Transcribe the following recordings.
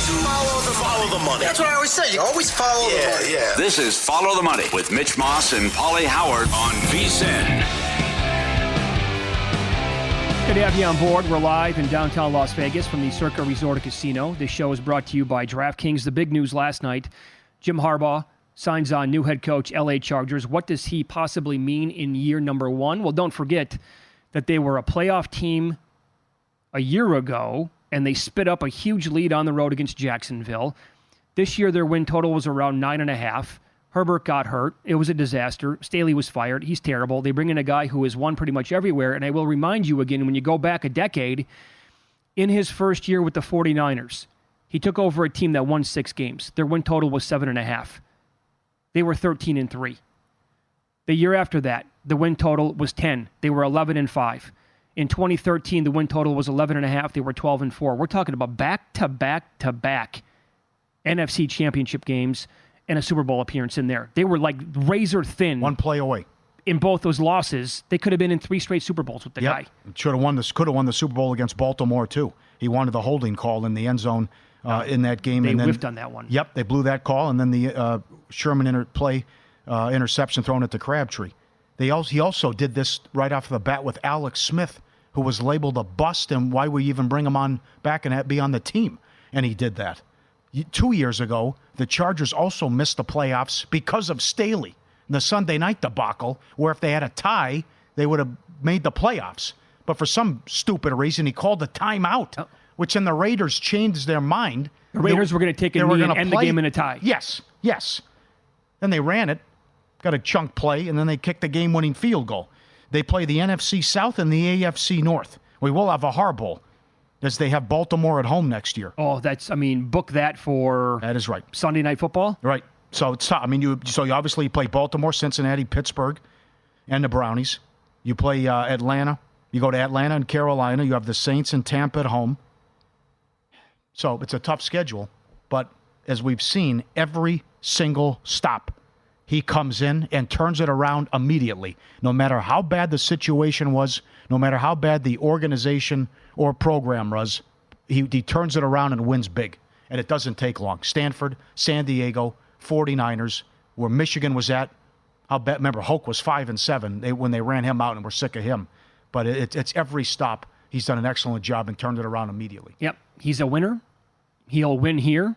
Follow the money. That's what I always say. You always follow the money. Yeah. This is Follow the Money with Mitch Moss and Pauly Howard on VSiN. Good to have you on board. We're live in downtown Las Vegas from the Circa Resort and Casino. This show is brought to you by DraftKings. The big news last night, Jim Harbaugh signs on new head coach, LA Chargers. What does he possibly mean in year number one? Well, don't forget that they were a playoff team a year ago, and they spit up a huge lead on the road against Jacksonville. This year, their win total was around 9.5. Herbert got hurt. It was a disaster. Staley was fired. He's terrible. They bring in a guy who has won pretty much everywhere. And I will remind you again, when you go back a decade, in his first year with the 49ers, he took over a team that won 6 games. Their win total was 7.5. They were 13-3. The year after that, the win total was 10. They were 11-5. In 2013, the win total was 11.5. They were 12-4. We're talking about back-to-back-to-back NFC championship games and a Super Bowl appearance in there. They were like razor thin. One play away. In both those losses, they could have been in 3 straight Super Bowls with the guy. Could have won the Super Bowl against Baltimore too. He wanted the holding call in the end zone in that game. They and then, whiffed on that one. Yep, they blew that call, and then the Sherman interception thrown at the Crabtree. He also did this right off the bat with Alex Smith, who was labeled a bust, and why would you even bring him on back and be on the team? And he did that. 2 years ago, the Chargers also missed the playoffs because of Staley, the Sunday night debacle, where if they had a tie, they would have made the playoffs. But for some stupid reason, he called a timeout, which then the Raiders changed their mind. The Raiders were going to take a knee and end the game in a tie. Yes. Then they ran it, got a chunk play, and then they kicked the game-winning field goal. They play the NFC South and the AFC North. We will have a Harbowl, as they have Baltimore at home next year. Oh, book that for... That is right. Sunday Night Football? Right. So it's tough. I mean, you obviously play Baltimore, Cincinnati, Pittsburgh, and the Brownies. You play Atlanta. You go to Atlanta and Carolina. You have the Saints and Tampa at home. So it's a tough schedule. But as we've seen, every single stop, he comes in and turns it around immediately. No matter how bad the situation was, no matter how bad the organization or program was, he turns it around and wins big. And it doesn't take long. Stanford, San Diego, 49ers, where Michigan was at. Remember, Hoke was 5-7 when they ran him out and were sick of him. But it's every stop. He's done an excellent job and turned it around immediately. Yep. He's a winner. He'll win here.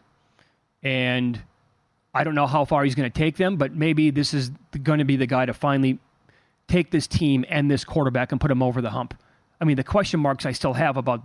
And I don't know how far he's going to take them, but maybe this is going to be the guy to finally take this team and this quarterback and put him over the hump. I mean, the question marks I still have about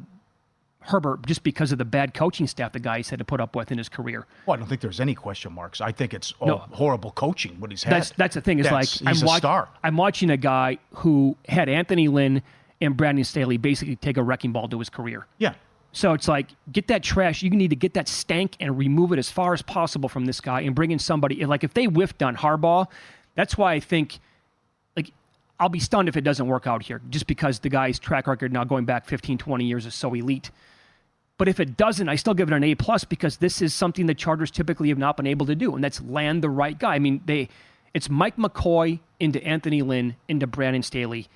Herbert, just because of the bad coaching staff the guy's had to put up with in his career. Well, I don't think there's any question marks. I think it's horrible coaching, what he's had. That's the thing. He's a star. I'm watching a guy who had Anthony Lynn and Brandon Staley basically take a wrecking ball to his career. Yeah. So it's like, get that trash. You need to get that stank and remove it as far as possible from this guy and bring in somebody. Like, if they whiffed on Harbaugh, that's why I think, like, I'll be stunned if it doesn't work out here, just because the guy's track record now going back 15, 20 years is so elite. But if it doesn't, I still give it an A+, because this is something the Chargers typically have not been able to do, and that's land the right guy. I mean, it's Mike McCoy into Anthony Lynn into Brandon Staley.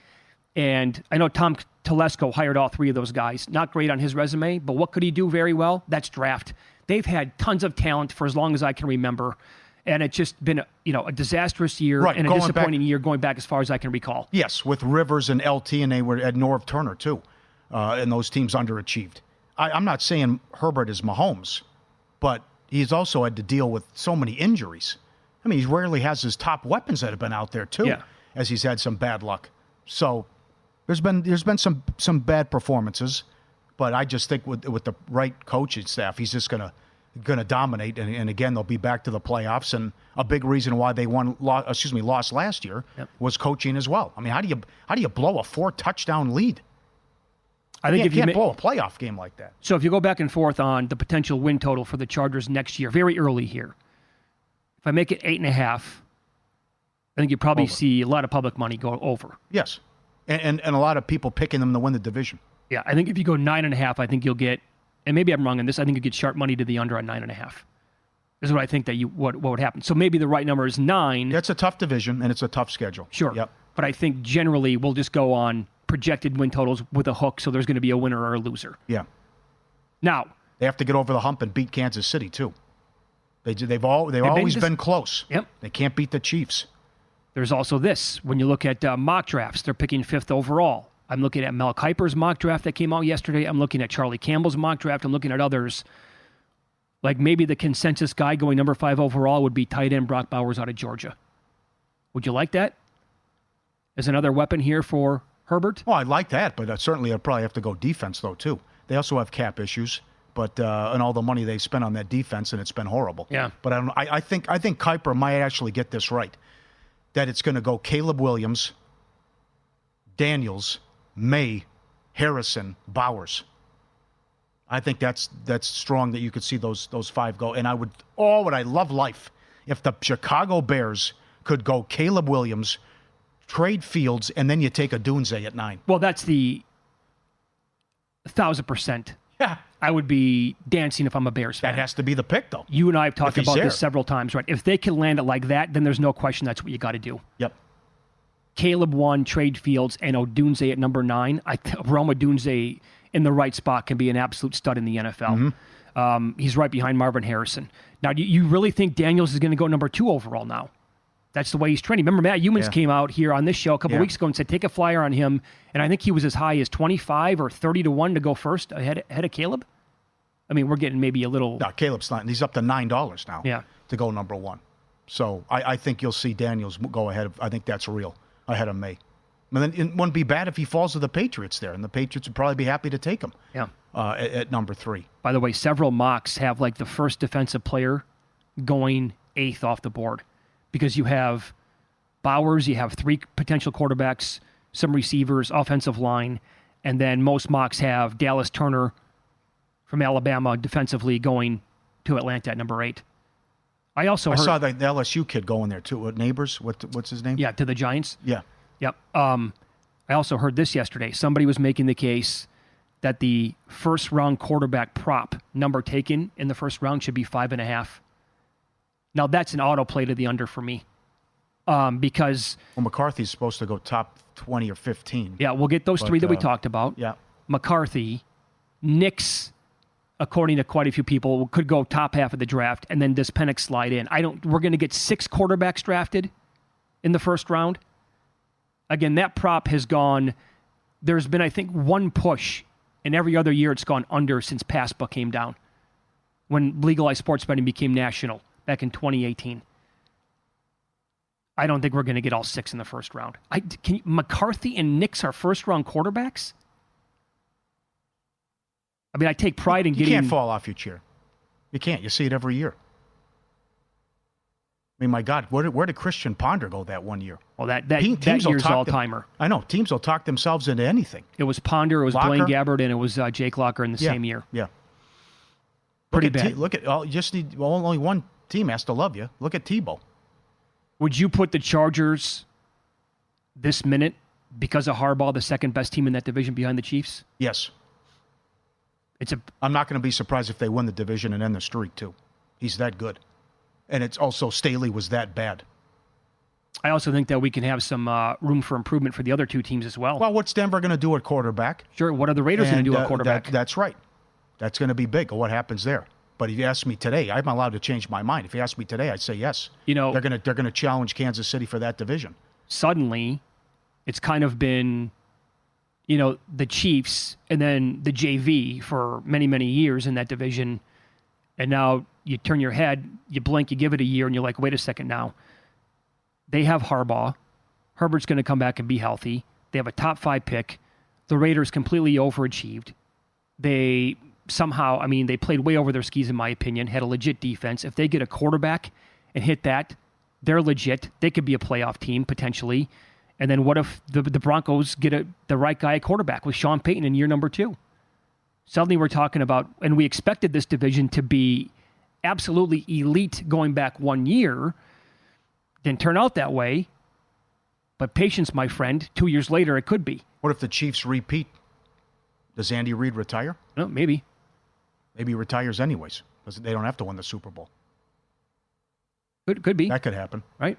And I know Tom Telesco hired all 3 of those guys. Not great on his resume, but what could he do very well? That's draft. They've had tons of talent for as long as I can remember, and it's just been a disastrous year and a disappointing year going back as far as I can recall. Yes, with Rivers and LT, and they were at Norv Turner too, and those teams underachieved. I'm not saying Herbert is Mahomes, but he's also had to deal with so many injuries. I mean, he rarely has his top weapons that have been out there too, as he's had some bad luck. So there's been some bad performances, but I just think with the right coaching staff, he's just gonna dominate. And again, they'll be back to the playoffs. And a big reason why they lost last year was coaching as well. I mean, how do you blow a 4-touchdown lead? I think if you can't blow a playoff game like that. So if you go back and forth on the potential win total for the Chargers next year, very early here, if I make it 8.5, I think you probably see a lot of public money go over. Yes, and a lot of people picking them to win the division. Yeah, I think if you go 9.5, I think you'll get, and maybe I'm wrong on this, I think you get sharp money to the under on 9.5. This is what I think that what would happen. So maybe the right number is 9. It's a tough division, and it's a tough schedule. Sure. Yep. But I think generally we'll just go on projected win totals with a hook, so there's going to be a winner or a loser. Yeah. Now, They have to get over the hump and beat Kansas City, too. They've always been close. Yep. They can't beat the Chiefs. There's also this. When you look at mock drafts, they're picking 5th overall. I'm looking at Mel Kiper's mock draft that came out yesterday. I'm looking at Charlie Campbell's mock draft. I'm looking at others. Like maybe the consensus guy going number 5 overall would be tight end Brock Bowers out of Georgia. Would you like that as another weapon here for Herbert? Well, I'd like that, but certainly I'd probably have to go defense, though, too. They also have cap issues, but and all the money they spent on that defense, and it's been horrible. Yeah. But I think Kiper might actually get this right, that it's going to go Caleb Williams, Daniels, May, Harrison, Bowers. I think that's strong that you could see those 5 go. And would I love life if the Chicago Bears could go Caleb Williams, trade Fields, and then you take a Dunze at 9. Well, that's the 1,000%. Yeah. I would be dancing if I'm a Bears fan. That has to be the pick, though. You and I have talked about there. this several times, right? If they can land it like that, then there's no question that's what you got to do. Yep. Caleb 1, trade Fields, and Odunze at number 9. Rome Odunze in the right spot can be an absolute stud in the NFL. Mm-hmm. He's right behind Marvin Harrison. Now, do you really think Daniels is going to go number 2 overall now? That's the way he's trending. Remember, Matt Humans came out here on this show a couple weeks ago and said, take a flyer on him. And I think he was as high as 25 or 30 to 1 to go first ahead of Caleb. I mean, we're getting maybe a little... No, Caleb's not. He's up to $9 now to go number 1. So I think you'll see Daniels go ahead of... I think that's real, ahead of May. And then it wouldn't be bad if he falls to the Patriots there, and the Patriots would probably be happy to take him at number 3. By the way, several mocks have like the first defensive player going 8th off the board because you have Bowers, you have 3 potential quarterbacks, some receivers, offensive line, and then most mocks have Dallas Turner from Alabama defensively going to Atlanta at number 8. I saw the LSU kid going there too. Neighbors, what's his name? Yeah, to the Giants. Yeah. Yep. I also heard this yesterday. Somebody was making the case that the first-round quarterback prop number taken in the first round should be 5.5. Now, that's an autoplay to the under for me because... Well, McCarthy's supposed to go top 20 or 15. Yeah, we'll get those 3 that we talked about. Yeah. McCarthy, Nix, according to quite a few people, could go top half of the draft, and then does Penix slide in? We're going to get 6 quarterbacks drafted in the first round. Again, that prop has gone, there's been, I think, 1 push, and every other year it's gone under since PASPA came down, when legalized sports betting became national back in 2018. I don't think we're going to get all 6 in the first round. McCarthy and Nix are first-round quarterbacks? I mean, I take pride in getting... You can't fall off your chair. You can't. You see it every year. I mean, my God, where did Christian Ponder go that one year? Well, that year's all-timer. I know. Teams will talk themselves into anything. It was Ponder, it was Locker. Blaine Gabbert, and it was Jake Locker in the same year. Yeah. Pretty bad. Only one team has to love you. Look at Tebow. Would you put the Chargers this minute, because of Harbaugh, the second-best team in that division behind the Chiefs? Yes. I'm not going to be surprised if they win the division and end the streak, too. He's that good. And it's also Staley was that bad. I also think that we can have some room for improvement for the other 2 teams as well. Well, what's Denver going to do at quarterback? Sure. What are the Raiders going to do at quarterback? That's right. That's going to be big. What happens there? But if you ask me today, I'm allowed to change my mind. If you ask me today, I'd say yes. They're going to challenge Kansas City for that division. Suddenly, it's kind of been, the Chiefs and then the JV for many, many years in that division. And now you turn your head, you blink, you give it a year, and you're like, wait a second now. They have Harbaugh. Herbert's going to come back and be healthy. They have a top 5 pick. The Raiders completely overachieved. They somehow, they played way over their skis, in my opinion, had a legit defense. If they get a quarterback and hit that, they're legit. They could be a playoff team, potentially. And then what if the Broncos get the right guy at quarterback with Sean Payton in year number 2? Suddenly we're talking about, and we expected this division to be absolutely elite going back 1 year. Didn't turn out that way. But patience, my friend. 2 years later, it could be. What if the Chiefs repeat? Does Andy Reid retire? No, maybe. Maybe he retires anyways, because they don't have to win the Super Bowl. Could be. That could happen. Right?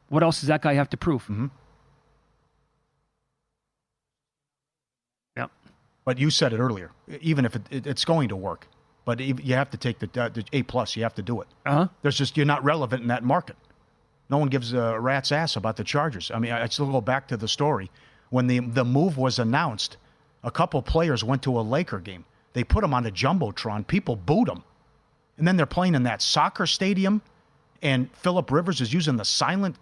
What else does that guy have to prove? Mm-hmm. Yeah. But you said it earlier. Even if it's going to work, But you have to take the A+. You have to do it. Uh-huh. You're not relevant in that market. No one gives a rat's ass about the Chargers. I mean, I still go back to the story. When the move was announced, a couple players went to a Laker game. They put them on a Jumbotron. People booed them. And then they're playing in that soccer stadium, and Phillip Rivers is using the silent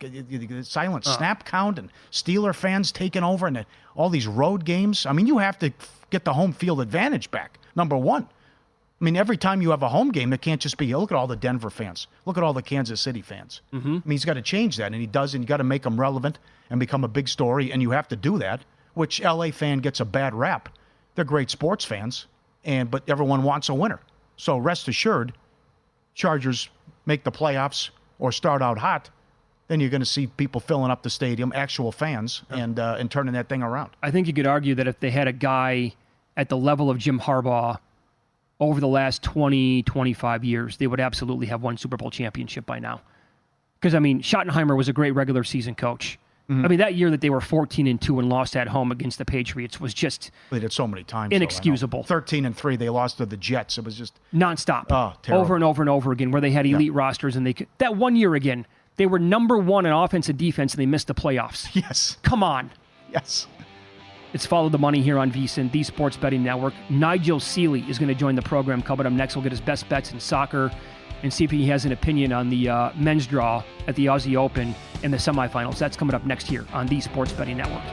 snap count, and Steeler fans taking over, and all these road games. I mean, you have to get the home field advantage back, number one. I mean, every time you have a home game, it can't just be, look at all the Denver fans. Look at all the Kansas City fans. Mm-hmm. I mean, he's got to change that, and he does, and you got to make them relevant and become a big story, and you have to do that, which LA fan gets a bad rap. They're great sports fans, but everyone wants a winner. So rest assured, Chargers make the playoffs or start out hot, then you're going to see people filling up the stadium, actual fans, and turning that thing around. I think you could argue that if they had a guy at the level of Jim Harbaugh over the last 20, 25 years, they would absolutely have won Super Bowl championship by now. Because, I mean, Schottenheimer was a great regular season coach. Mm-hmm. I mean, that year that they were 14-2 and lost at home against the Patriots was just they did so many times. Inexcusable. 13-3, they lost to the Jets. It was just nonstop. Oh, terrible. Over and over and over again, where they had elite rosters, and that one year again, they were number one in offense and defense, and they missed the playoffs. Yes. Come on. Yes. It's Follow the Money here on VSiN, the Sports Betting Network. Nigel Seeley is going to join the program. Coming up next, we'll get his best bets in soccer and see if he has an opinion on the men's draw at the Aussie Open in the semifinals. That's coming up next here on the Sports Betting Network.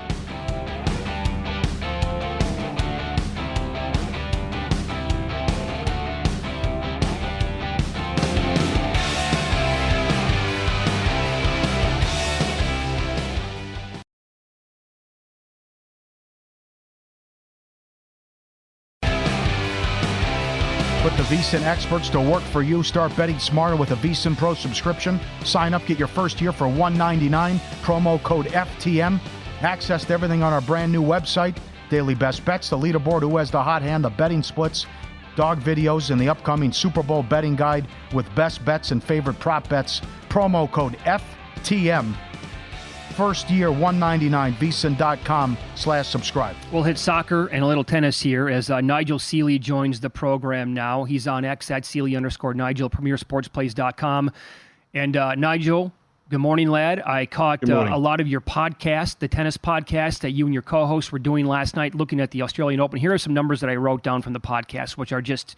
Put the VSiN experts to work for you. Start betting smarter with a VSiN Pro subscription. Sign up, get your first year for $199. Promo code FTM. Access to everything on our brand new website. Daily best bets, the leaderboard, who has the hot hand, the betting splits, dog videos, and the upcoming Super Bowl betting guide with best bets and favorite prop bets. Promo code FTM. First year, $199, vsin.com/subscribe. We'll hit soccer and a little tennis here as Nigel Seeley joins the program now. He's on X at Seeley_Nigel, premiersportsplays.com. And Nigel, good morning, lad. I caught a lot of your podcast, the tennis podcast that you and your co-hosts were doing last night, looking at the Australian Open. Here are some numbers that I wrote down from the podcast, which are just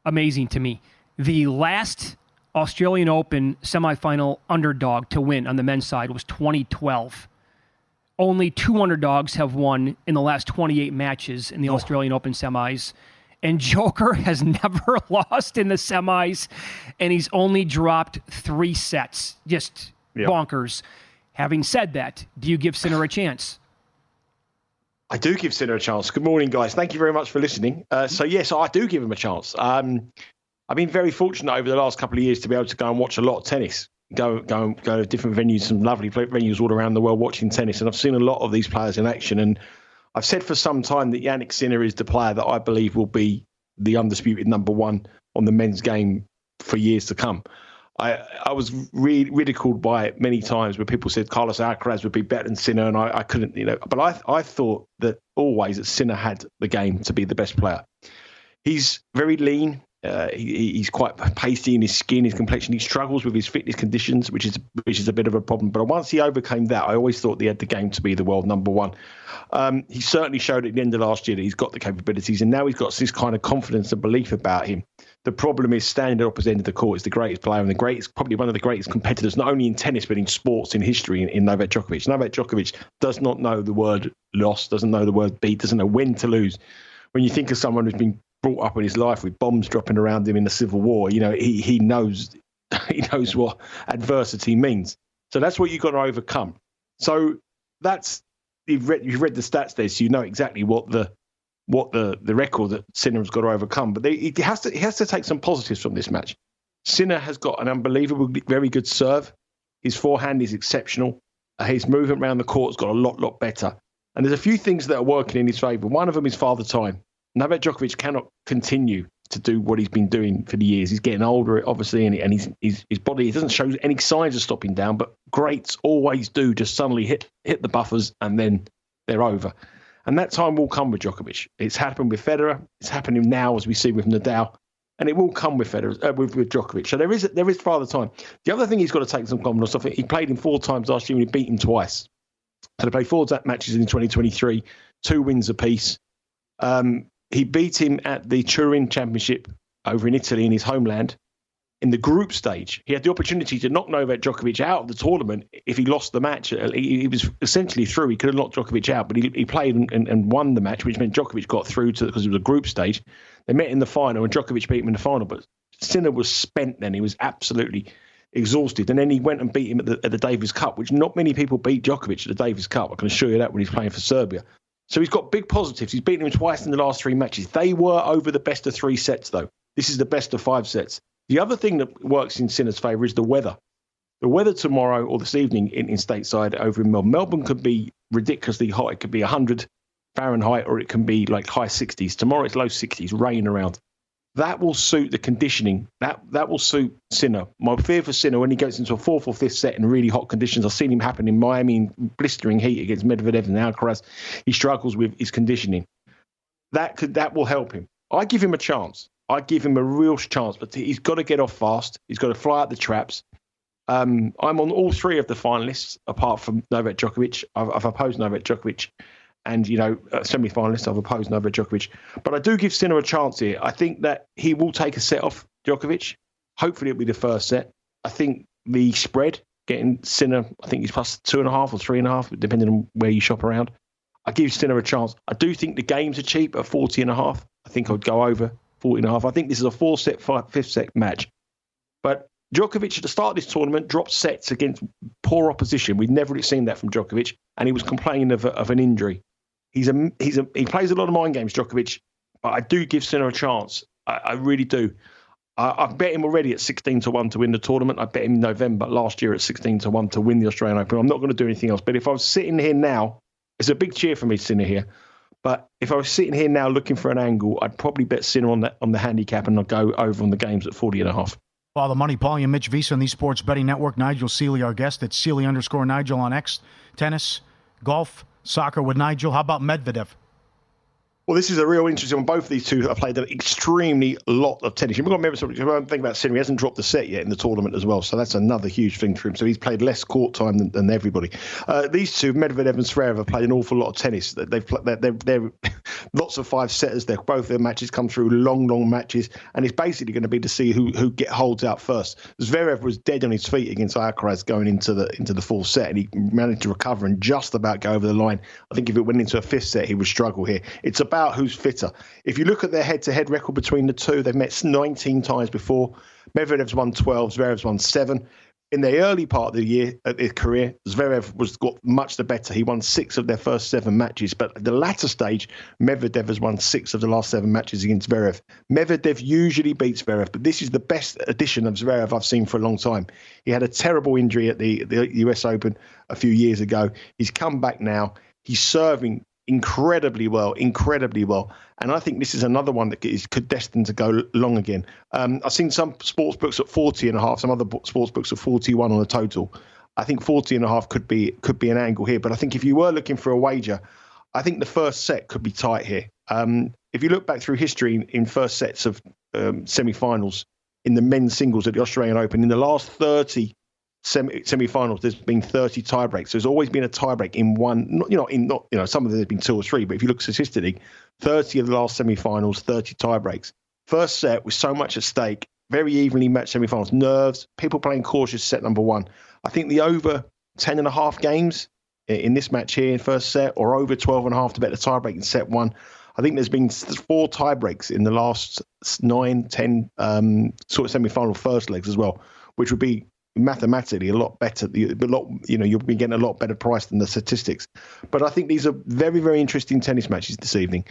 amazing to me. The last Australian Open semifinal underdog to win on the men's side was 2012. Only 2 underdogs have won in the last 28 matches in the Australian Open semis. And Joker has never lost in the semis, and he's only dropped 3 sets. Just bonkers. Having said that, do you give Sinner a chance? I do give Sinner a chance. Good morning, guys. Thank you very much for listening. So, yes, I do give him a chance. I've been very fortunate over the last couple of years to be able to go and watch a lot of tennis, go to different venues, some lovely venues all around the world watching tennis. And I've seen a lot of these players in action. And I've said for some time that Jannik Sinner is the player that I believe will be the undisputed number one on the men's game for years to come. I was ridiculed by it many times where people said Carlos Alcaraz would be better than Sinner, and I couldn't, but I thought that always that Sinner had the game to be the best player. He's very lean. He's quite pasty in his skin, his complexion. He struggles with his fitness conditions, which is a bit of a problem. But once he overcame that, I always thought he had the game to be the world number one. He certainly showed at the end of last year that he's got the capabilities, and now he's got this kind of confidence and belief about him. The problem is standing at opposite end of the court is the greatest player and probably one of the greatest competitors, not only in tennis but in sports, in history, in Novak Djokovic. Novak Djokovic does not know the word loss, doesn't know the word beat, doesn't know when to lose. When you think of someone who's been brought up in his life with bombs dropping around him in the Civil War, he knows what adversity means. So that's what you've got to overcome. So that's you've read the stats there, so you know exactly what the record that Sinner's got to overcome. But he has to take some positives from this match. Sinner has got an unbelievably very good serve. His forehand is exceptional. His movement around the court's got a lot better. And there's a few things that are working in his favour. One of them is father time. Novak Djokovic cannot continue to do what he's been doing for the years. He's getting older, obviously, and his body doesn't show any signs of stopping down, but greats always do just suddenly hit the buffers and then they're over. And that time will come with Djokovic. It's happened with Federer. It's happening now, as we see with Nadal. And it will come with Federer, with Djokovic. So there is father time. The other thing he's got to take some confidence off. He played him 4 times last year and he beat him twice. So they played 4 matches in 2023, 2 wins apiece. He beat him at the Turin Championship over in Italy in his homeland. In the group stage, he had the opportunity to knock Novak Djokovic out of the tournament if he lost the match. He was essentially through. He could have knocked Djokovic out, but he played and won the match, which meant Djokovic got through because it was a group stage. They met in the final, and Djokovic beat him in the final. But Sinner was spent then. He was absolutely exhausted. And then he went and beat him at the Davis Cup, which not many people beat Djokovic at the Davis Cup. I can assure you that when he's playing for Serbia. So he's got big positives. He's beaten him twice in the last 3 matches. They were over the best of 3 sets, though. This is the best of 5 sets. The other thing that works in Sinner's favour is the weather. The weather tomorrow or this evening in stateside over in Melbourne. Melbourne could be ridiculously hot. It could be 100 Fahrenheit or it can be like high 60s. Tomorrow it's low 60s, rain around. That will suit the conditioning. That will suit Sinner. My fear for Sinner when he goes into a 4th or 5th set in really hot conditions, I've seen him happen in Miami in blistering heat against Medvedev and Alcaraz. He struggles with his conditioning. That will help him. I give him a chance. I give him a real chance, but he's got to get off fast. He's got to fly out the traps. I'm on all 3 of the finalists, apart from Novak Djokovic. I've opposed Novak Djokovic, and semi-finalists. I've opposed Novak Djokovic, but I do give Sinner a chance here. I think that he will take a set off Djokovic. Hopefully, it'll be the first set. I think the spread getting Sinner. I think he's plus 2.5 or 3.5, depending on where you shop around. I give Sinner a chance. I do think the games are cheap at 40.5. I think I'd go over 40.5. I think this is a 4-set, 5th set match. But Djokovic at the start of this tournament dropped sets against poor opposition. We've never really seen that from Djokovic, and he was complaining of an injury. He plays a lot of mind games, Djokovic, but I do give Sinner a chance. I really do. I've bet him already at 16-1 to win the tournament. I bet him in November last year at 16-1 to win the Australian Open. I'm not going to do anything else. But if I was sitting here now, it's a big cheer for me, Sinner here. But if I was sitting here now looking for an angle, I'd probably bet Sinner on the handicap and I'd go over on the games at 40.5. Follow the money, Pauly and Mitch Visa on the Sports Betting Network. Nigel Seeley, our guest. It's Seeley_Nigel on X. Tennis, golf, soccer with Nigel. How about Medvedev? Well, this is a real interesting one. Both of these two have played an extremely lot of tennis. You've got to remember something. If I think about Sinner, he hasn't dropped the set yet in the tournament as well. So that's another huge thing for him. So he's played less court time than everybody. These two, Medvedev and Zverev, have played an awful lot of tennis. They're lots of 5-setters. Both their matches come through long matches. And it's basically going to be to see who holds out first. Zverev was dead on his feet against Alcaraz going into the 4th set. And he managed to recover and just about go over the line. I think if it went into a 5th set, he would struggle here. It's about who's fitter. If you look at their head-to-head record between the two, they've met 19 times before. Medvedev's won 12, Zverev's won 7. In the early part of the year, his career, Zverev got much the better. He won 6 of their first 7 matches. But at the latter stage, Medvedev has won 6 of the last 7 matches against Zverev. Medvedev usually beats Zverev, but this is the best edition of Zverev I've seen for a long time. He had a terrible injury at the US Open a few years ago. He's come back now. He's serving incredibly well. And I think this is another one that could destined to go long again. I've seen some sports books at 40.5, some other sports books at 41 on the total. I think 40.5 could be an angle here. But I think if you were looking for a wager, I think the first set could be tight here. If you look back through history in first sets of semi-finals in the men's singles at the Australian Open, in the last 30 semi-finals, there's been 30 tiebreaks. There's always been a tiebreak in one. Some of them there's been 2 or 3, but if you look statistically, 30 of the last semi-finals, 30 tiebreaks. First set with so much at stake, very evenly matched semi-finals, nerves, people playing cautious. Set number 1. I think the over 10.5 games in this match here in first set, or over 12.5 to bet the tiebreak in set 1. I think there's been 4 tiebreaks in the last 9, 10 sort of semi-final first legs as well, which would be mathematically a lot better. You'll be getting a lot better price than the statistics. But I think these are very, very interesting tennis matches this evening.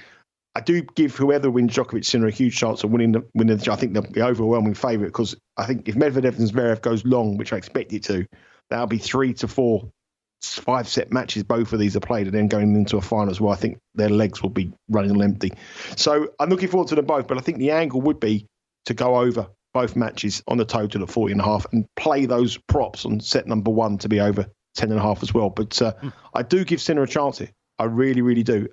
I do give whoever wins Djokovic Sinner a huge chance of winning the. I think they'll be overwhelming favourite, because I think if Medvedev and Zverev goes long, which I expect it to, that'll be 3 to 4 5-set matches. Both of these are played, and then going into a final as well. I think their legs will be running empty. So I'm looking forward to them both. But I think the angle would be to go over both matches on the total at 40.5 and play those props on set number 1 to be over 10.5 as well. But I do give Sinner a chance here. I really, really do.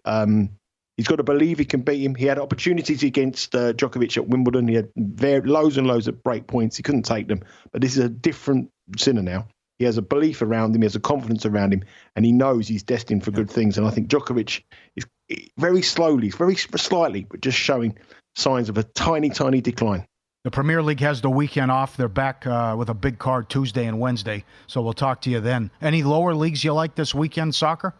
He's got to believe he can beat him. He had opportunities against Djokovic at Wimbledon. He had loads and loads of break points. He couldn't take them. But this is a different Sinner now. He has a belief around him. He has a confidence around him. And he knows he's destined for good things. And I think Djokovic is very slowly, very slightly, but just showing signs of a tiny, tiny decline. The Premier League has the weekend off. They're back with a big card Tuesday and Wednesday. So we'll talk to you then. Any lower leagues you like this weekend, soccer?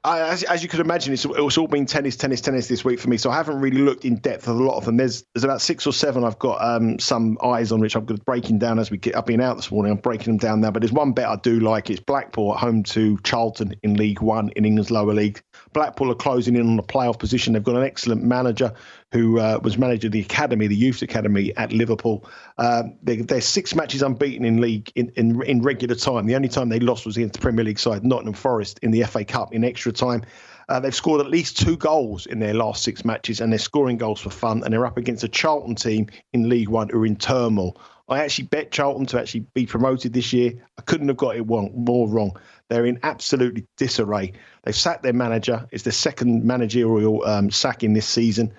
As you could imagine, it's all been tennis this week for me. So I haven't really looked in depth at a lot of them. There's about 6 or 7 I've got some eyes on, which I'm going to breaking down as we get. I've been out this morning. I'm breaking them down now. But there's one bet I do like. It's Blackpool at home to Charlton in League One in England's lower league. Blackpool are closing in on the playoff position. They've got an excellent manager who was manager of the academy, the youth academy at Liverpool. They're 6 matches unbeaten in league in regular time. The only time they lost was against the Premier League side, Nottingham Forest, in the FA Cup in extra time. They've scored at least 2 goals in their last 6 matches, and they're scoring goals for fun. And they're up against a Charlton team in League One who are in turmoil. I actually bet Charlton to actually be promoted this year. I couldn't have got it more wrong. They're in absolutely disarray. They've sacked their manager. It's their second managerial sacking this season.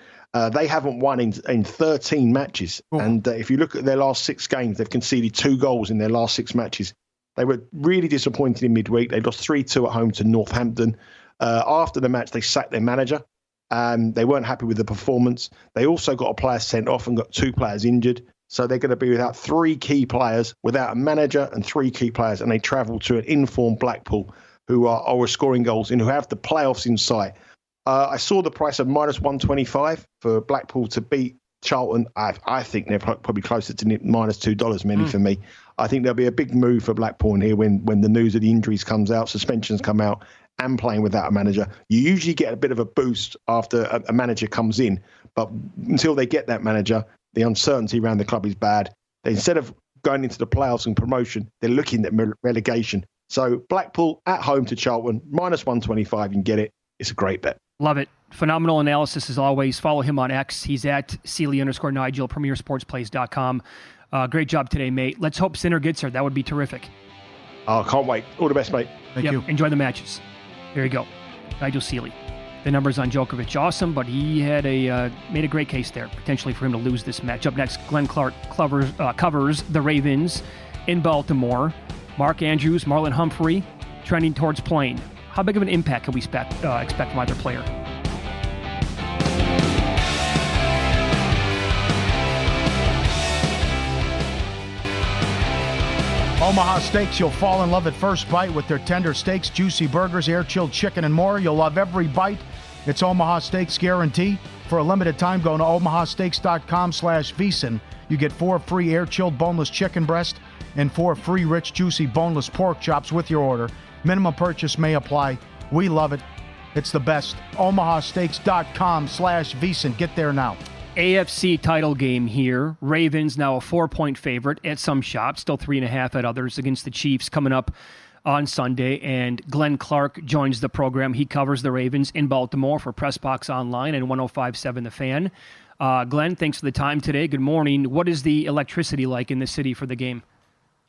They haven't won in 13 matches. Ooh. And if you look at their last 6 games, they've conceded 2 goals in their last 6 matches. They were really disappointed in midweek. They lost 3-2 at home to Northampton. After the match, they sacked their manager. They weren't happy with the performance. They also got a player sent off and got 2 players injured. So they're going to be without 3 key players, without a manager and 3 key players. And they travel to an informed Blackpool who are scoring goals and who have the playoffs in sight. I saw the price of minus 125 for Blackpool to beat Charlton. I think they're probably closer to minus $2 for me. I think there'll be a big move for Blackpool here when the news of the injuries comes out, suspensions come out, and playing without a manager. You usually get a bit of a boost after a manager comes in, but until they get that manager, the uncertainty around the club is bad. Instead of going into the playoffs and promotion, they're looking at relegation. So Blackpool at home to Charlton, minus 125, you can get it. It's a great bet. Love it. Phenomenal analysis as always. Follow him on X. He's at Seeley_Nigel, premiersportsplays.com. Great job today, mate. Let's hope Sinner gets her. That would be terrific. Oh, can't wait. All the best, mate. Thank you. Enjoy the matches. There you go. Nigel Seeley. The numbers on Djokovic, awesome, but he had made a great case there, potentially for him to lose this match. Up next, Glenn Clark covers the Ravens in Baltimore. Mark Andrews, Marlon Humphrey, trending towards playing. How big of an impact can we expect from either player? Omaha Steaks, you'll fall in love at first bite with their tender steaks, juicy burgers, air-chilled chicken, and more. You'll love every bite. It's Omaha Steaks guarantee. For a limited time, go to omahasteaks.com/VSiN. You get 4 free air-chilled boneless chicken breast and 4 free rich, juicy boneless pork chops with your order. Minimum purchase may apply. We love it. It's the best. omahasteaks.com/VSiN. Get there now. AFC title game here. Ravens now a 4-point favorite at some shops, still 3.5 at others, against the Chiefs coming up on Sunday. And Glenn Clark joins the program. He covers the Ravens in Baltimore for PressBox Online and 105.7 The Fan. Glenn, thanks for the time today. Good morning. What is the electricity like in the city for the game?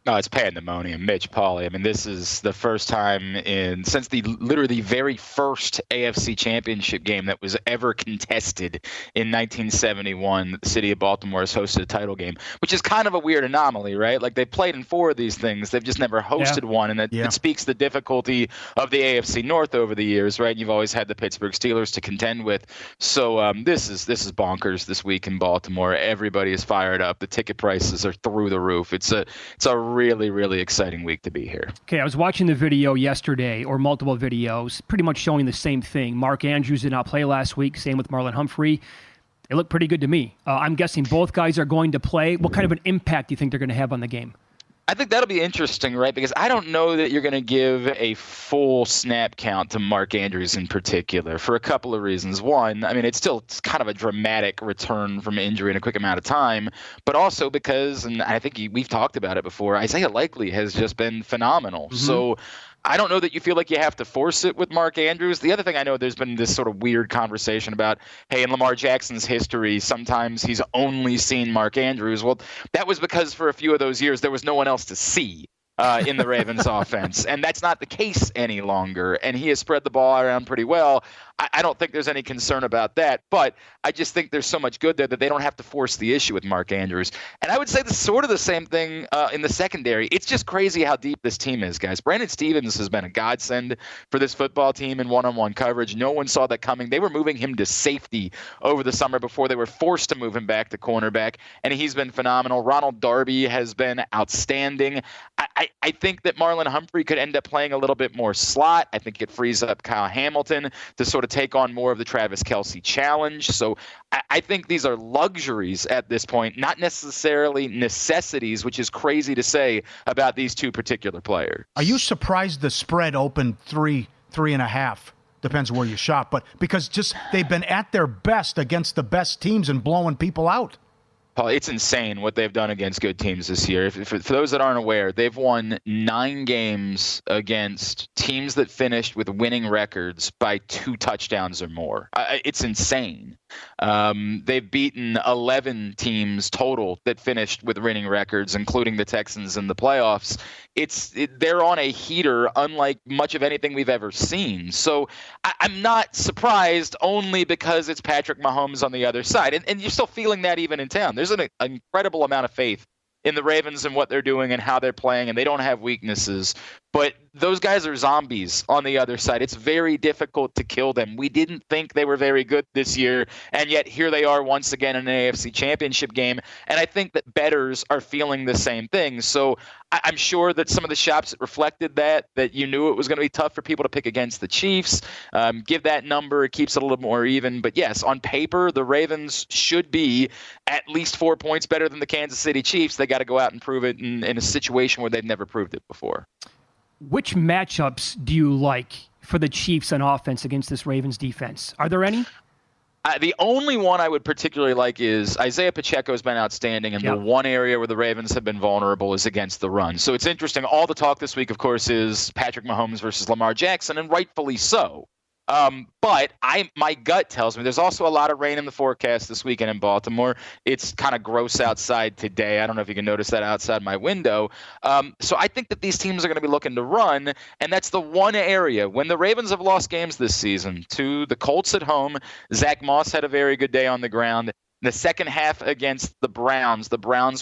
No, it's pandemonium. Mitch, Pauly. I mean, this is the first time since the very first AFC Championship game that was ever contested in 1971 that the city of Baltimore has hosted a title game, which is kind of a weird anomaly, right? Like, they've played in 4 of these things. They've just never hosted one, and it speaks the difficulty of the AFC North over the years, right? You've always had the Pittsburgh Steelers to contend with. So this is bonkers this week in Baltimore. Everybody is fired up. The ticket prices are through the roof. It's a really, really exciting week to be here. Okay, I was watching the video yesterday, or multiple videos, pretty much showing the same thing. Mark Andrews did not play last week. Same with Marlon Humphrey. They look pretty good to me. I'm guessing both guys are going to play. What kind of an impact do you think they're going to have on the game? I think that'll be interesting, right? Because I don't know that you're going to give a full snap count to Mark Andrews in particular for a couple of reasons. One, I mean, it's kind of a dramatic return from injury in a quick amount of time, but also because, and I think we've talked about it before, Isaiah Likely has just been phenomenal. Mm-hmm. So I don't know that you feel like you have to force it with Mark Andrews. The other thing I know, there's been this sort of weird conversation about, hey, in Lamar Jackson's history, sometimes he's only seen Mark Andrews. Well, that was because for a few of those years, there was no one else to see. in the Ravens offense, and that's not the case any longer. And he has spread the ball around pretty well. I don't think there's any concern about that, but I just think there's so much good there that they don't have to force the issue with Mark Andrews. And I would say sort of the same thing in the secondary. It's just crazy how deep this team is, guys. Brandon Stevens has been a godsend for this football team in one-on-one coverage. No one saw that coming. They were moving him to safety over the summer before they were forced to move him back to cornerback, and he's been phenomenal. Ronald Darby has been outstanding. I think that Marlon Humphrey could end up playing a little bit more slot. I think it frees up Kyle Hamilton to sort of take on more of the Travis Kelce challenge. So I think these are luxuries at this point, not necessarily necessities, which is crazy to say about these two particular players. Are you surprised the spread opened 3.5? Depends where you shop, but because just they've been at their best against the best teams and blowing people out. Paul, it's insane what they've done against good teams this year. For those that aren't aware, they've won 9 games against teams that finished with winning records by 2 touchdowns or more. It's insane. They've beaten 11 teams total that finished with winning records, including the Texans in the playoffs. They're on a heater unlike much of anything we've ever seen. So I'm not surprised, only because it's Patrick Mahomes on the other side. And you're still feeling that even in town. There's an incredible amount of faith in the Ravens and what they're doing and how they're playing, and they don't have weaknesses. But those guys are zombies on the other side. It's very difficult to kill them. We didn't think they were very good this year, and yet here they are once again in an AFC championship game. And I think that bettors are feeling the same thing. So I'm sure that some of the shops reflected that you knew it was going to be tough for people to pick against the Chiefs. Give that number. It keeps it a little more even. But yes, on paper, the Ravens should be at least 4 points better than the Kansas City Chiefs. They got to go out and prove it in a situation where they've never proved it before. Which matchups do you like for the Chiefs on offense against this Ravens defense? Are there any? The only one I would particularly like is Isaiah Pacheco has been outstanding, and the one area where the Ravens have been vulnerable is against the run. So it's interesting. All the talk this week, of course, is Patrick Mahomes versus Lamar Jackson, and rightfully so. But my gut tells me there's also a lot of rain in the forecast this weekend in Baltimore. It's kind of gross outside today. I don't know if you can notice that outside my window. So I think that these teams are going to be looking to run, and that's the one area. When the Ravens have lost games this season to the Colts at home, Zach Moss had a very good day on the ground. The second half against the Browns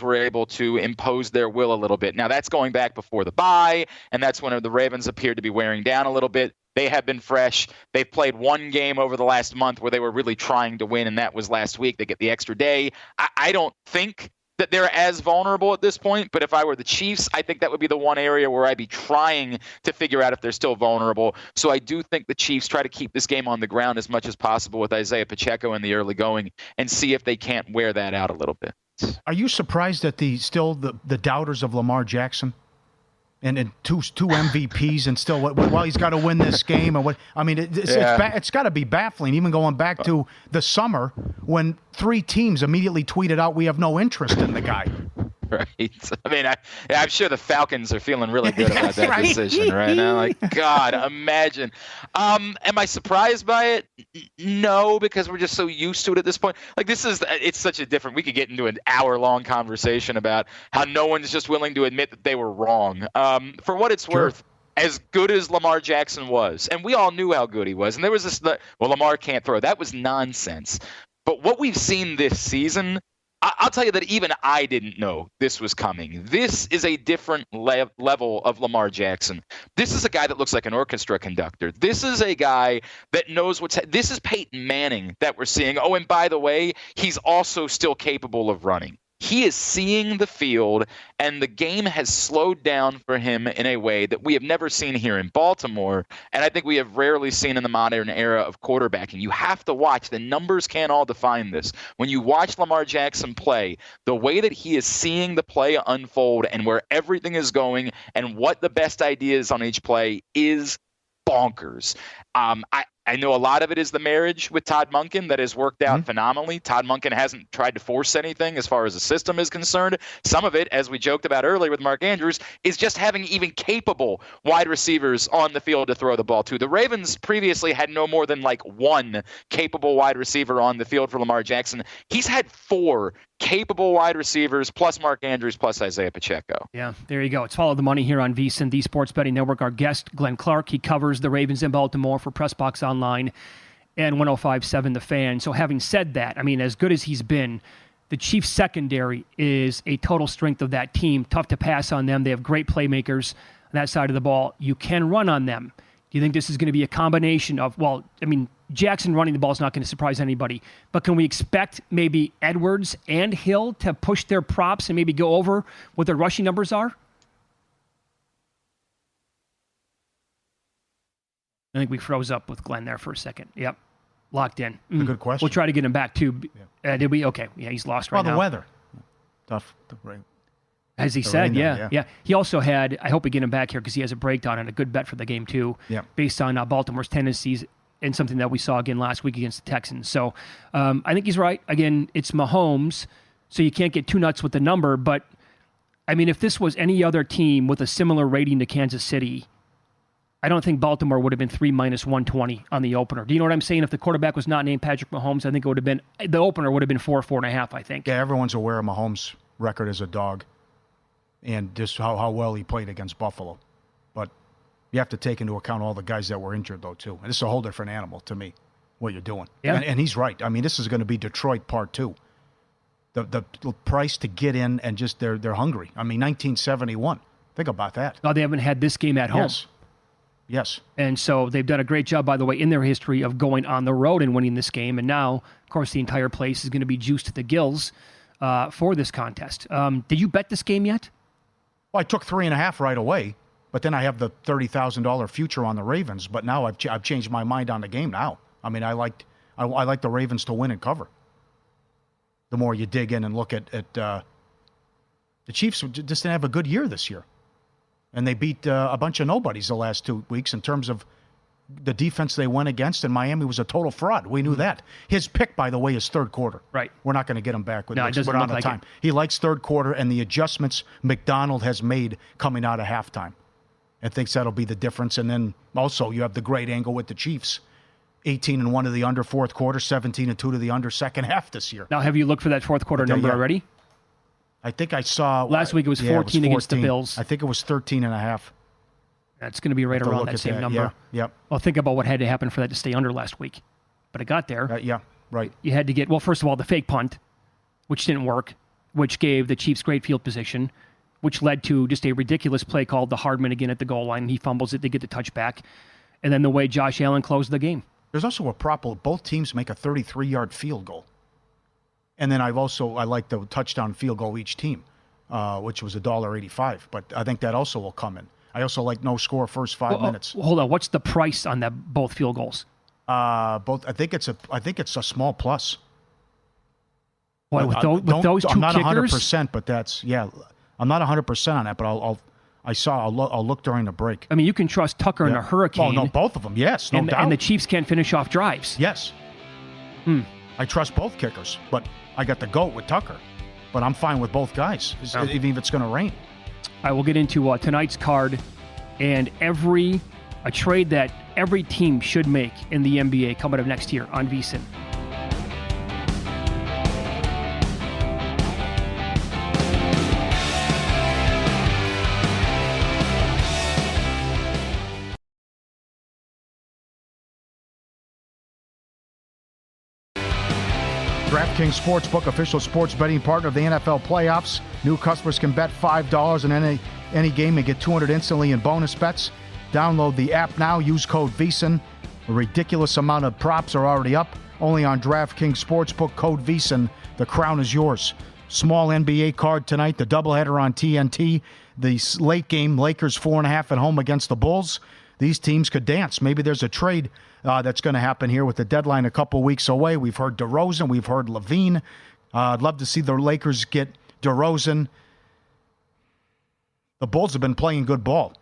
were able to impose their will a little bit. Now, that's going back before the bye, and that's when the Ravens appeared to be wearing down a little bit. They have been fresh. They've played one game over the last month where they were really trying to win, and that was last week. They get the extra day. I don't think that they're as vulnerable at this point, but if I were the Chiefs, I think that would be the one area where I'd be trying to figure out if they're still vulnerable. So I do think the Chiefs try to keep this game on the ground as much as possible with Isaiah Pacheco in the early going and see if they can't wear that out a little bit. Are you surprised at the doubters of Lamar Jackson? And two MVPs, and still, well, he's got to win this game, or what? I mean, it's got to be baffling. Even going back to the summer when 3 teams immediately tweeted out, "We have no interest in the guy." Right. I mean, I'm sure the Falcons are feeling really good about that decision right now. Like, God, imagine. Am I surprised by it? No, because we're just so used to it at this point. Like, it's such a different. We could get into an hour-long conversation about how no one's just willing to admit that they were wrong. For what it's worth, as good as Lamar Jackson was, and we all knew how good he was, and there was this, Lamar can't throw. That was nonsense. But what we've seen this season, I'll tell you that even I didn't know this was coming. This is a different level of Lamar Jackson. This is a guy that looks like an orchestra conductor. This is a guy that knows this is Peyton Manning that we're seeing. Oh, and by the way, he's also still capable of running. He is seeing the field, and the game has slowed down for him in a way that we have never seen here in Baltimore, and I think we have rarely seen in the modern era of quarterbacking. You have to watch. The numbers can't all define this. When you watch Lamar Jackson play, the way that he is seeing the play unfold and where everything is going and what the best idea is on each play is bonkers. I know a lot of it is the marriage with Todd Monken that has worked out phenomenally. Todd Monken hasn't tried to force anything as far as the system is concerned. Some of it, as we joked about earlier with Mark Andrews, is just having even capable wide receivers on the field to throw the ball to. The Ravens previously had no more than like one capable wide receiver on the field for Lamar Jackson. He's had 4 capable wide receivers, plus Mark Andrews, plus Isaiah Pacheco. Yeah, there you go. It's Follow the Money here on VSiN, the Sports Betting Network. Our guest, Glenn Clark, he covers the Ravens in Baltimore for PressBox Online and 105.7 The Fan. So having said that, I mean, as good as he's been, the Chiefs secondary is a total strength of that team. Tough to pass on them. They have great playmakers on that side of the ball. You can run on them. Do you think this is going to be a combination of, well, I mean, Jackson running the ball is not going to surprise anybody, but can we expect maybe Edwards and Hill to push their props and maybe go over what their rushing numbers are? I think we froze up with Glenn there for a second. Yep. Locked in. A good question. We'll try to get him back too. Yeah. Did we? Okay. Yeah, he's lost right now. The weather. Tough. Right. As he said, yeah. He also had, I hope we get him back here because he has a breakdown and a good bet for the game too, based on Baltimore's tendencies and something that we saw again last week against the Texans. So I think he's right. Again, it's Mahomes, so you can't get too nuts with the number. But, I mean, if this was any other team with a similar rating to Kansas City, I don't think Baltimore would have been 3 minus 120 on the opener. Do you know what I'm saying? If the quarterback was not named Patrick Mahomes, I think it would have been, the opener would have been 4.5, I think. Yeah, everyone's aware of Mahomes' record as a dog and just how well he played against Buffalo. But you have to take into account all the guys that were injured, though, too. And this is a whole different animal to me, what you're doing. Yeah. And he's right. I mean, this is going to be Detroit Part 2. The price to get in and just they're hungry. I mean, 1971. Think about that. No, they haven't had this game at home. Yes. And so they've done a great job, by the way, in their history of going on the road and winning this game. And now, of course, the entire place is going to be juiced to the gills for this contest. Did you bet this game yet? Well, I took 3.5 right away, but then I have the $30,000 future on the Ravens. But now I've changed my mind on the game now. I mean, I like the Ravens to win and cover. The more you dig in and look at the Chiefs just didn't have a good year this year. And they beat a bunch of nobodies the last 2 weeks in terms of the defense they went against, and Miami was a total fraud. We knew that. His pick, by the way, is third quarter. Right. We're not going to get him back with no, this. It doesn't We're look out of like time. it. He likes third quarter and the adjustments McDonald has made coming out of halftime. And thinks that'll be the difference. And then also you have the great angle with the Chiefs. 18-1 to the under fourth quarter, 17-2 to the under second half this year. Now, have you looked for that fourth quarter number already? I think I saw. Last week it was 14 against the Bills. I think it was 13.5. That's going to be right around that same number. Yeah. Well, think about what had to happen for that to stay under last week. But it got there. Yeah, right. You had to get, well, first of all, the fake punt, which didn't work, which gave the Chiefs great field position, which led to just a ridiculous play called the Hardman again at the goal line. He fumbles it, they get the touchback. And then the way Josh Allen closed the game. There's also a prop. Both teams make a 33-yard field goal. And then I like the touchdown field goal each team, which was $1.85. But I think that also will come in. I also like no score first 5 minutes. Hold on, what's the price on that both field goals? Both. I think it's a small plus. What, with those two I'm not kickers? 100%, but that's I'm not 100% on that, but I'll look during the break. I mean, you can trust Tucker and a hurricane. Oh no, both of them. Yes, no doubt. And the Chiefs can't finish off drives. Yes. I trust both kickers, but I got the GOAT with Tucker. But I'm fine with both guys, even if it's going to rain. I will get into tonight's card and a trade that every team should make in the NBA coming up next year on VSiN. DraftKings Sportsbook, official sports betting partner of the NFL playoffs. New customers can bet $5 in any game and get $200 instantly in bonus bets. Download the app now. Use code VSiN. A ridiculous amount of props are already up. Only on DraftKings Sportsbook, code VSiN. The crown is yours. Small NBA card tonight. The doubleheader on TNT. The late game, Lakers 4.5 at home against the Bulls. These teams could dance. Maybe there's a trade that's going to happen here with the deadline a couple weeks away. We've heard DeRozan. We've heard Levine. I'd love to see the Lakers get DeRozan. The Bulls have been playing good ball.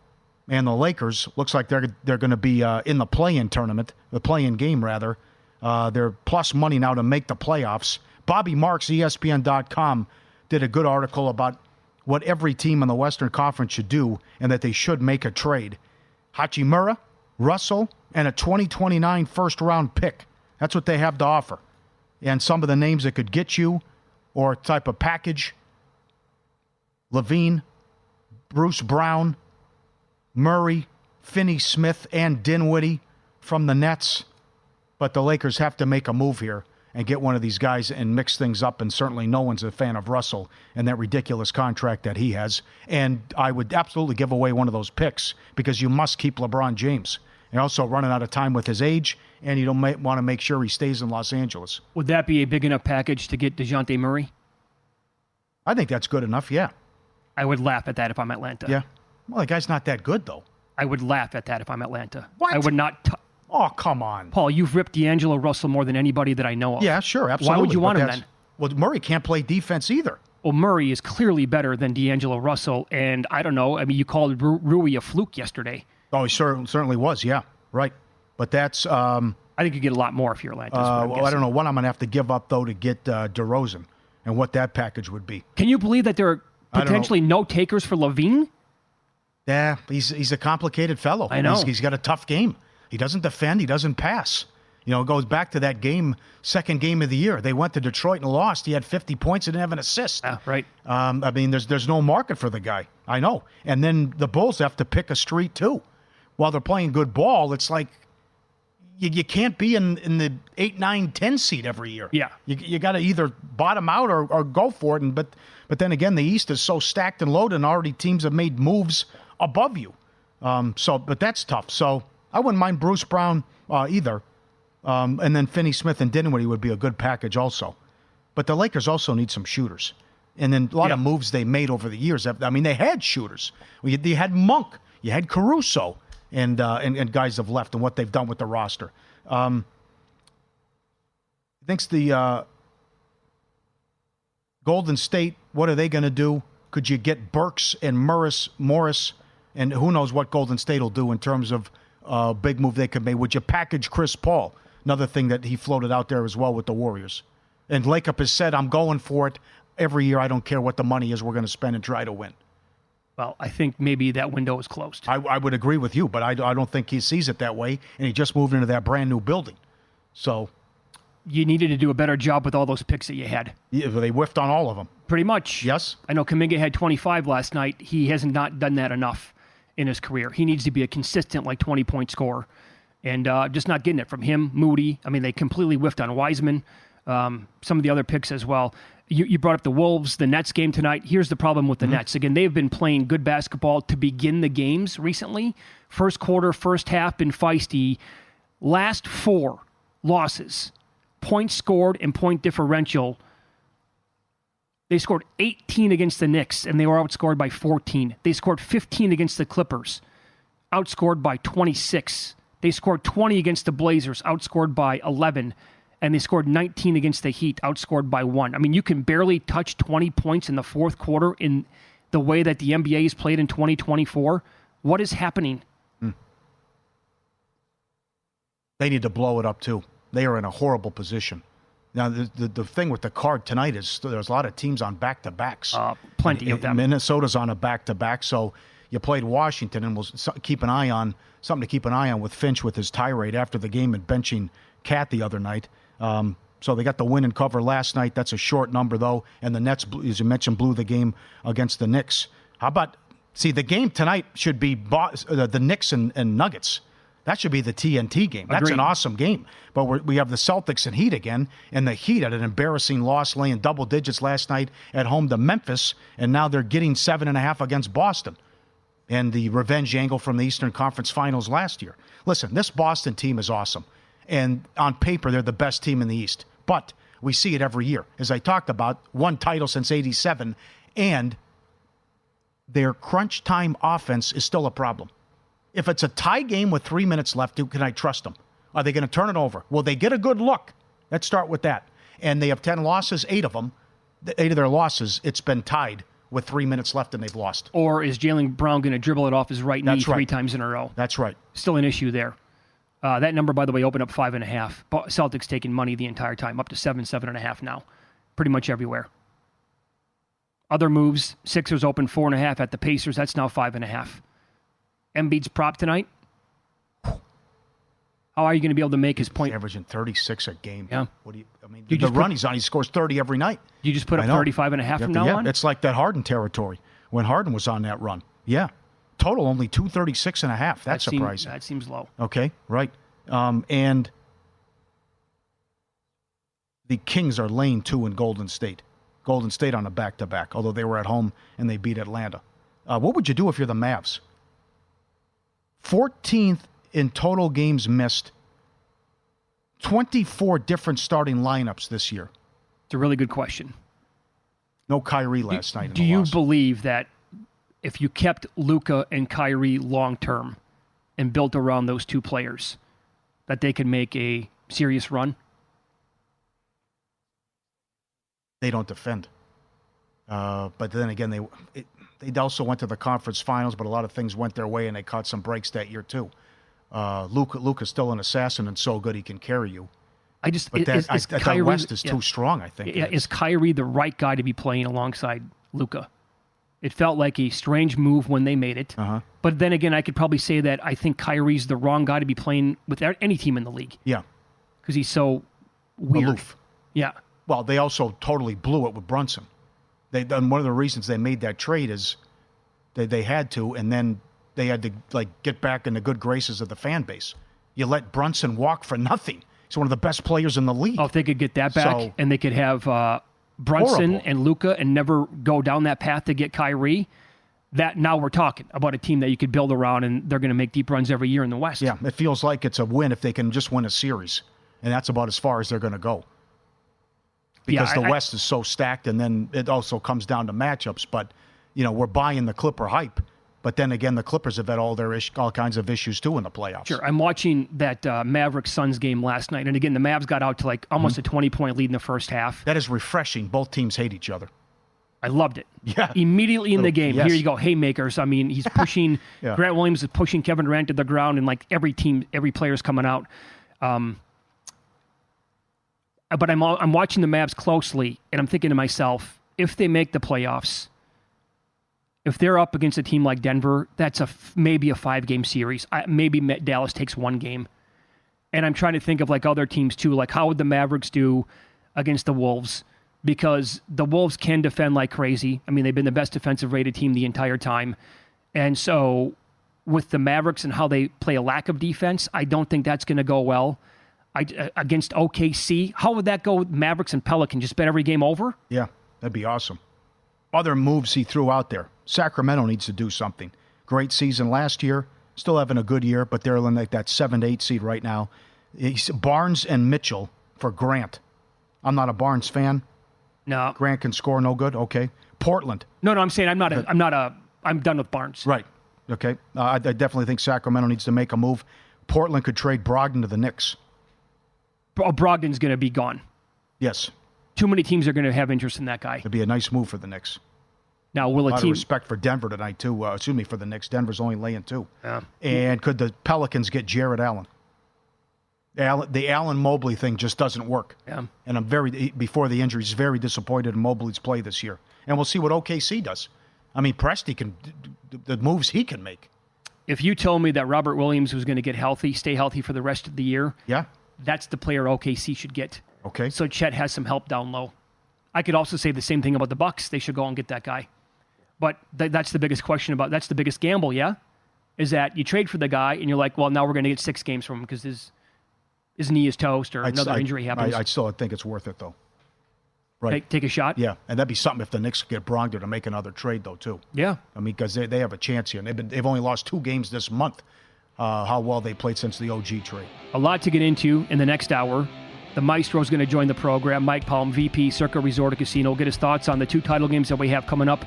And the Lakers, looks like they're going to be in the play-in tournament, the play-in game, rather. They're plus money now to make the playoffs. Bobby Marks, ESPN.com, did a good article about what every team in the Western Conference should do and that they should make a trade. Hachimura, Russell, and a 2029 first-round pick. That's what they have to offer. And some of the names that could get you or type of package, Levine, Bruce Brown, Murray, Finney Smith, and Dinwiddie from the Nets. But the Lakers have to make a move here and get one of these guys and mix things up, and certainly no one's a fan of Russell and that ridiculous contract that he has. And I would absolutely give away one of those picks because you must keep LeBron James. And also running out of time with his age, and you don't want to make sure he stays in Los Angeles. Would that be a big enough package to get DeJounte Murray? I think that's good enough, yeah. I would laugh at that if I'm Atlanta. Yeah. Well, the guy's not that good, though. I would laugh at that if I'm Atlanta. What? I would not. Oh, come on. Paul, you've ripped D'Angelo Russell more than anybody that I know of. Yeah, sure, absolutely. Why would you want him then? Well, Murray can't play defense either. Well, Murray is clearly better than D'Angelo Russell, and I don't know. I mean, you called Rui a fluke yesterday. Oh, he certainly was, yeah. Right. But that's... I think you get a lot more if you're Atlanta. Well, I don't know what I'm going to have to give up, though, to get DeRozan and what that package would be. Can you believe that there are potentially no takers for Levine? Yeah, he's a complicated fellow. I know. He's got a tough game. He doesn't defend. He doesn't pass. You know, it goes back to that game, second game of the year. They went to Detroit and lost. He had 50 points and didn't have an assist. Right. I mean, there's no market for the guy. I know. And then the Bulls have to pick a street, too. While they're playing good ball, it's like you can't be in the 8, 9, 10 seed every year. Yeah. You got to either bottom out or go for it. But then again, the East is so stacked and loaded, and already teams have made moves above you. But that's tough. So I wouldn't mind Bruce Brown either. And then Finney Smith and Dinwiddie would be a good package also. But the Lakers also need some shooters. And then a lot of moves they made over the years. I mean, they had shooters. They had Monk. You had Caruso. And guys have left and what they've done with the roster. Thinks the Golden State, what are they going to do? Could you get Burks and Morris? And who knows what Golden State will do in terms of big move they could make. Would you package Chris Paul? Another thing that he floated out there as well with the Warriors. And Lakeup has said, I'm going for it every year. I don't care what the money is we're going to spend and try to win. Well, I think maybe that window is closed. I would agree with you, but I don't think he sees it that way. And he just moved into that brand new building. So you needed to do a better job with all those picks that you had. Yeah, they whiffed on all of them. Pretty much. Yes. I know Kuminga had 25 last night. He has not done that enough in his career. He needs to be a consistent, 20-point scorer. And just not getting it from him, Moody. I mean, they completely whiffed on Wiseman. Some of the other picks as well. You brought up the Wolves, the Nets game tonight. Here's the problem with the Nets. Again, they've been playing good basketball to begin the games recently. First quarter, first half, been feisty. Last 4 losses, points scored and point differential. They scored 18 against the Knicks, and they were outscored by 14. They scored 15 against the Clippers, outscored by 26. They scored 20 against the Blazers, outscored by 11. And they scored 19 against the Heat, outscored by 1. I mean, you can barely touch 20 points in the fourth quarter in the way that the NBA is played in 2024. What is happening? They need to blow it up, too. They are in a horrible position. Now, the thing with the card tonight is there's a lot of teams on back-to-backs. Plenty of them. Minnesota's on a back-to-back, so you played Washington, and we'll keep an eye on, something to keep an eye on with Finch with his tirade after the game and benching Cat the other night. So they got the win and cover last night. That's a short number, though. And the Nets, as you mentioned, blew the game against the Knicks. How about, the game tonight should be the Knicks and Nuggets. That should be the TNT game. That's Agreed. an awesome game. But we have the Celtics and Heat again. And the Heat had an embarrassing loss, laying double digits last night at home to Memphis. And now they're getting 7.5 against Boston. And the revenge angle from the Eastern Conference Finals last year. Listen, this Boston team is awesome. And on paper, they're the best team in the East. But we see it every year. As I talked about, 1 title since '87, and their crunch time offense is still a problem. If it's a tie game with 3 minutes left, can I trust them? Are they going to turn it over? Will they get a good look? Let's start with that. And they have 10 losses, 8 of them. 8 of their losses, it's been tied with 3 minutes left and they've lost. Or is Jaylen Brown going to dribble it off his right knee 3 times in a row? That's right. Still an issue there. That number, by the way, opened up 5.5. Celtics taking money the entire time, up to 7.5 now. Pretty much everywhere. Other moves, Sixers open 4.5 at the Pacers. That's now 5.5. Embiid's prop tonight. How How are you going to be able to make his point? He's averaging 36 a game. Yeah. What do you? I mean, You the just run he's on, he scores 30 every night. You just put up 35 and a half from now on? It's like that Harden territory when Harden was on that run. Yeah. Total only 236 and a half. That's surprising. That seems low. Okay, right. And the Kings are lane 2 in Golden State. Golden State on a back-to-back, although they were at home and they beat Atlanta. What would you do if you're the Mavs? 14th in total games missed. 24 different starting lineups this year. It's a really good question. No Kyrie last night. Do you believe that if you kept Luka and Kyrie long-term and built around those two players, that they could make a serious run? They don't defend. But then again, they also went to the conference finals, but a lot of things went their way, and they caught some breaks that year too. Luka's still an assassin and so good he can carry you. The West is too strong, I think. Is Kyrie the right guy to be playing alongside Luka? It felt like a strange move when they made it. Uh-huh. But then again, I could probably say that I think Kyrie's the wrong guy to be playing with any team in the league. Yeah. Because he's so weird. Aloof. Yeah. Well, they also totally blew it with Brunson. And one of the reasons they made that trade is they had to, and then they had to get back in the good graces of the fan base. You let Brunson walk for nothing. He's one of the best players in the league. Oh, if they could get that back, and they could have Brunson and Luka and never go down that path to get Kyrie, that now we're talking about a team that you could build around, and they're going to make deep runs every year in the West. Yeah, it feels like it's a win if they can just win a series, and that's about as far as they're going to go. Because the West is so stacked, and then it also comes down to matchups. But, we're buying the Clipper hype. But then again, the Clippers have had all kinds of issues, too, in the playoffs. Sure. I'm watching that Mavericks-Suns game last night. And again, the Mavs got out to almost a 20-point lead in the first half. That is refreshing. Both teams hate each other. I loved it. Yeah. Immediately in the game, yes. Here you go, haymakers. I mean, he's pushing, Yeah. Grant Williams is pushing Kevin Durant to the ground, and every player's coming out. But I'm watching the Mavs closely, and I'm thinking to myself, if they make the playoffs, if they're up against a team like Denver, that's maybe a 5-game series. Maybe Dallas takes 1 game. And I'm trying to think of other teams too, how would the Mavericks do against the Wolves? Because the Wolves can defend like crazy. I mean, they've been the best defensive rated team the entire time. And so with the Mavericks and how they play a lack of defense, I don't think that's going to go well. Against OKC, how would that go with Mavericks and Pelicans? Just bet every game over? Yeah, that'd be awesome. Other moves he threw out there. Sacramento needs to do something. Great season last year. Still having a good year, but they're in that 7-8 seed right now. Barnes and Mitchell for Grant. I'm not a Barnes fan. No. Grant can score no good. Okay. Portland. No, I'm saying I'm done with Barnes. Right. Okay. I definitely think Sacramento needs to make a move. Portland could trade Brogdon to the Knicks. Brogdon's going to be gone. Yes. Too many teams are going to have interest in that guy. It'd be a nice move for the Knicks. Now, will a lot of respect for Denver tonight, too. For the Knicks. Denver's only laying 2. Yeah. And could the Pelicans get Jarrett Allen? The Allen Mobley thing just doesn't work. Yeah. And I'm before the injuries, very disappointed in Mobley's play this year. And we'll see what OKC does. I mean, Presti the moves he can make. If you told me that Robert Williams was going to stay healthy for the rest of the year, yeah, that's the player OKC should get. Okay. So Chet has some help down low. I could also say the same thing about the Bucks. They should go and get that guy. But that's the biggest question that's the biggest gamble, yeah? Is that you trade for the guy and you're like, well, now we're going to get 6 games from him because his knee is toast or another injury happens. I still think it's worth it, though. Right. Take a shot? Yeah, and that'd be something if the Knicks get Brogdon to make another trade, though, too. Yeah. I mean, because they have a chance here. And they've only lost 2 games this month, how well they played since the OG trade. A lot to get into in the next hour. The Maestro's going to join the program. Mike Palm, VP, Circa Resort Casino, get his thoughts on the 2 title games that we have coming up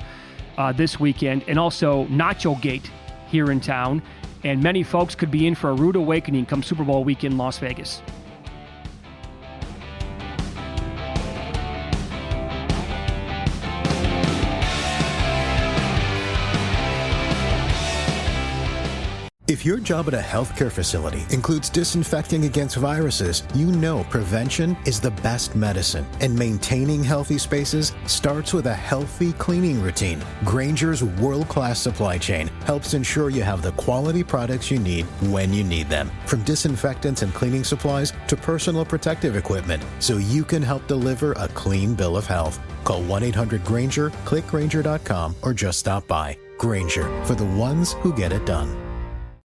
this weekend, and also Nacho Gate here in town. And many folks could be in for a rude awakening come Super Bowl weekend in Las Vegas. If your job at a healthcare facility includes disinfecting against viruses, you know prevention is the best medicine. And maintaining healthy spaces starts with a healthy cleaning routine. Grainger's world-class supply chain helps ensure you have the quality products you need when you need them. From disinfectants and cleaning supplies to personal protective equipment, so you can help deliver a clean bill of health. Call 1-800-GRAINGER, click Grainger.com, or just stop by. Grainger, for the ones who get it done.